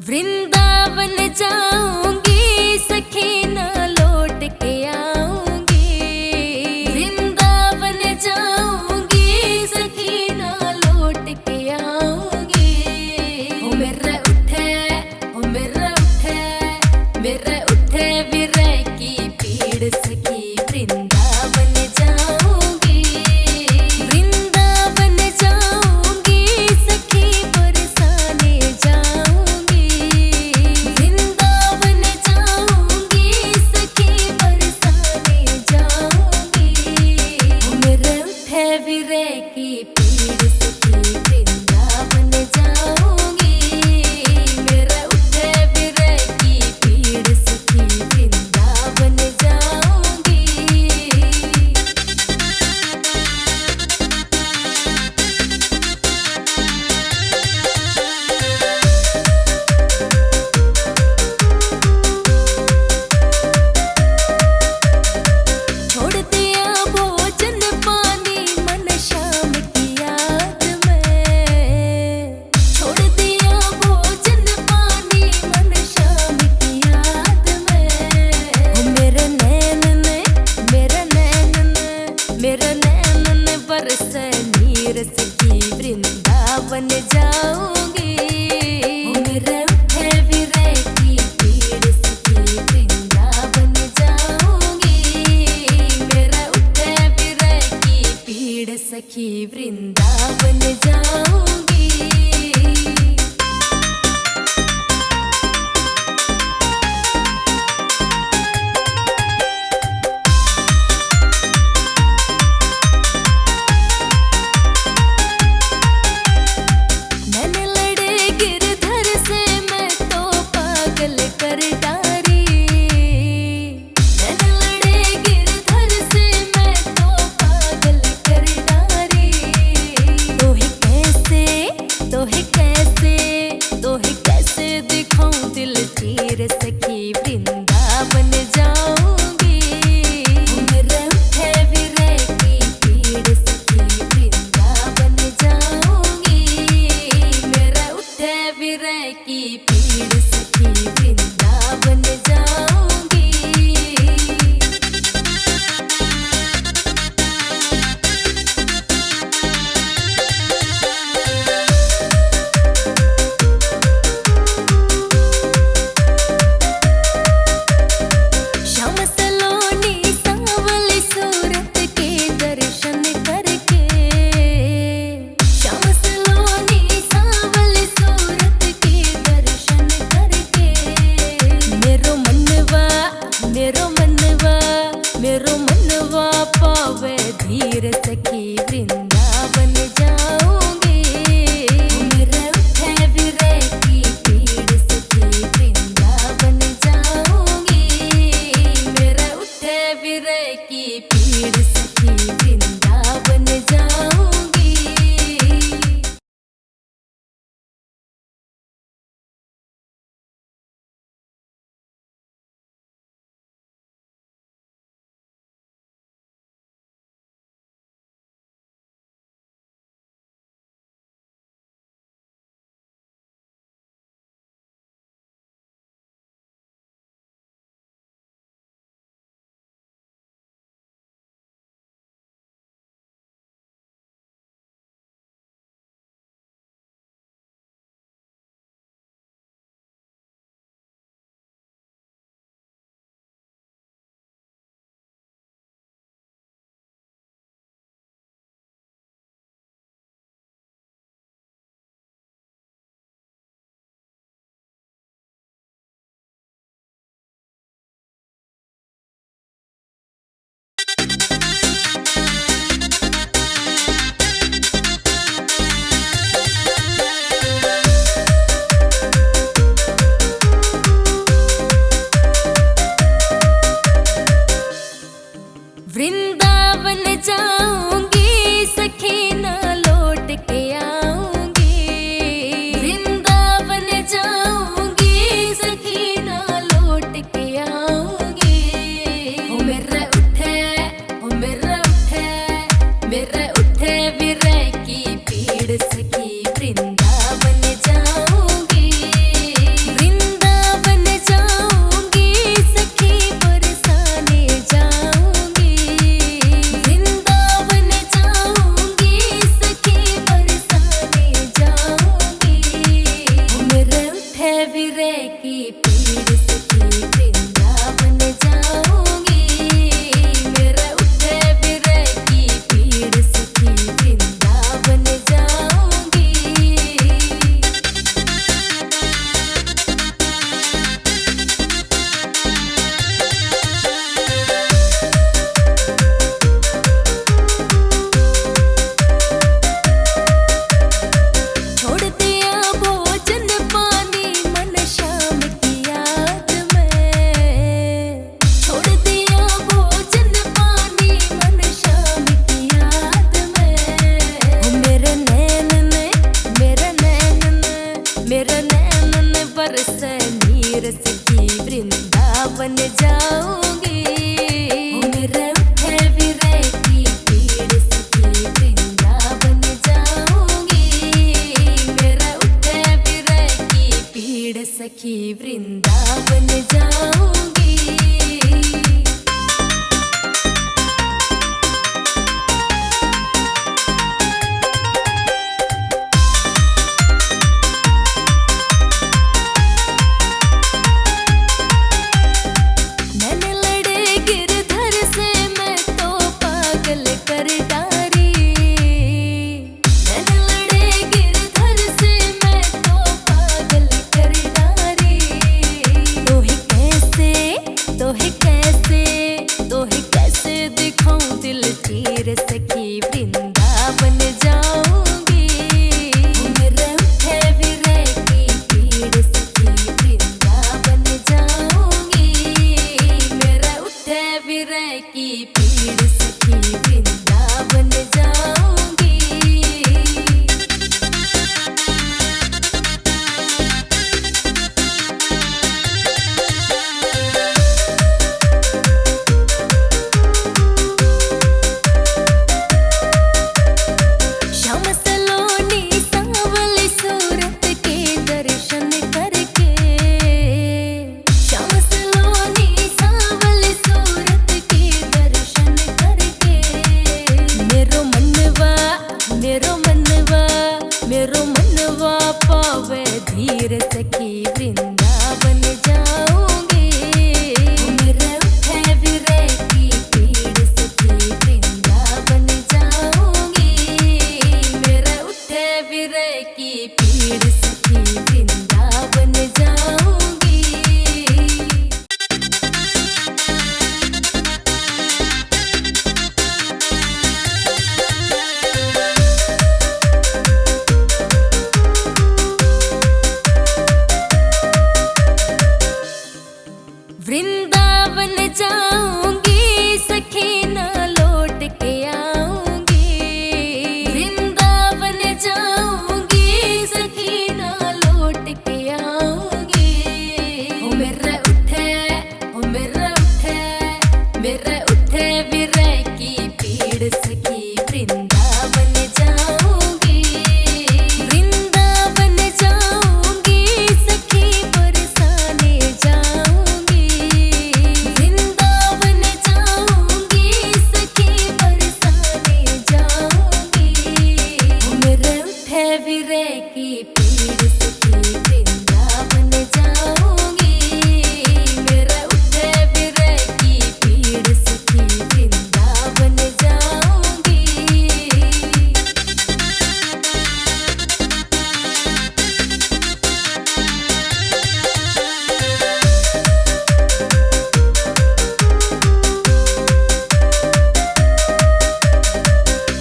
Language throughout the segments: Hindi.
वृंदावन जाऊंगी सखी ना लौट के आऊंगी। वृंदावन जाऊंगी सखी ना लौट के आऊंगी। ओ मेरे उठे विरह की पीड़ सखी वृंदावन जाऊंगी। वृंदावन जाऊंगी सखी बरसाने जाऊंगी। वृंदावन जाऊंगी सखी बरसाने जाऊंगी। मेरे उठे विरह की पीड़ सखी वृंदावन जाऊंगी। मेरे उठे विरह की पीड़ सखी वृंदावन जाऊंगी। छोड़ दिया भोजन पानी मन शाम की याद में। छोड़ दिया भोजन पानी मन शाम की याद में। मेरे नैन ने बरस नीर सखी वृंदावन जाऊंगी। मेरे उठे विरह की पीड़ सखी वृंदावन जाऊंगी। मेरे उठे विरह की पीड़ सखी वृंदावन जाऊंगी। मैंने लड़े गिरधर से मैं तो पागल कर डारी। मैंने लड़े गिरधर से मैं तो पागल कर डारी। तो ही कैसे दिखाऊं दिल चीर सखी वृंदावन जाऊंगी। मेरे उठे विरह की पीड़ सखी वृंदावन जाऊंगी। मेरे उठे विरह की पीड़ सखी वृंदावन जाऊंगी। श्याम सलोनी सांवली सूरत के दर्शन करके। श्याम सलोनी सांवली सूरत के दर्शन करके। मेरो मनवा विरह की पीड़ सखी वृंदावन जाऊंगी। मेरा उठे विरह की पीड़ सखी वृंदावन जाऊंगी। छोड़ दिया भोजन पानी मन शाम की याद में। छोड़ दिया भोजन पानी मन शाम की याद में। मेरे नैन में बरसे नीर सखी वृंदावन जाऊंगी। मेरे उठे विरह की पीड़ सखी वृंदावन जाऊंगी। मेरा उठे विरह की पीड़ सखी वृंदावन जाऊंगी। मैंने लड़े गिरधर से मैं तो पागल कर डारी। मैंने लड़े गिरधर से मैं तो पागल कर डारी। कैसे दिखाऊं दिल चीर सखी वृंदावन जाऊंगी। मेरे उठे विरह की पीड़ सखी वृंदावन जाऊंगी। मेरा उठे विरह की पीड़ सखी वृंदावन जाऊंगी। श्याम सलोनी सांवली सूरत के दर्शन करके। श्याम सलोनी सांवली सूरत के दर्शन करके। मेरो मनवा पावे धीर सखी वृंदावन जाऊंगी। मेरे उठे विरह की पीड़ सखी वृंदावन जाऊंगी। मेरा उठे विरह की पीड़ सखी वृंदावन जाऊंगी। वृंदावन जाऊंगी सखी ना लौट के आऊंगी। वृंदावन जाऊंगी सखी ना लौट के आऊंगी। मेरा उठे विरह की पीड़ सखी वृंदावन जाऊंगी। वृंदावन जाऊंगी सखी बरसाने जाऊंगी। वृंदावन जाऊंगी सखी बरसाने जाऊंगी। मेरे उठे विरह की पीड़ सखी वृंदावन जाऊंगी। मेरा उठे विरह की पीड़ सखी वृंदावन जाऊंगी।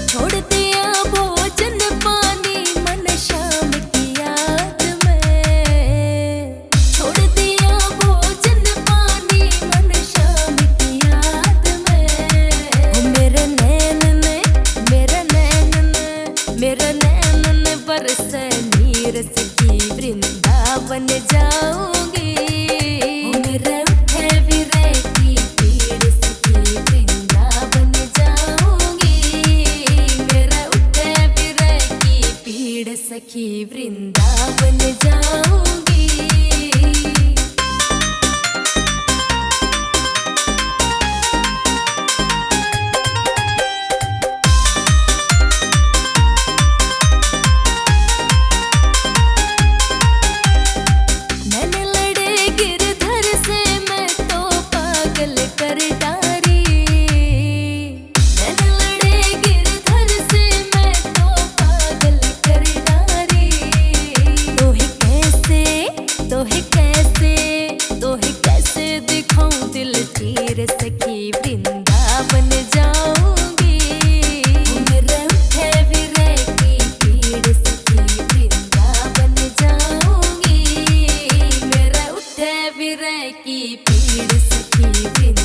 छोड़ दिया भोजन पानी मन शाम की याद में। छोड़ दिया भोजन पानी मन शाम की याद में। मेरे नैन में बरसे नीर सखी वृंदावन जाऊंगी। मेरे उठे विरह की पीड़ सखी वृंदावन जाऊंगी। मेरा उठे विरह की पीड़ सखी वृंदावन जाऊंगी। की पीड़ सखी वृंदावन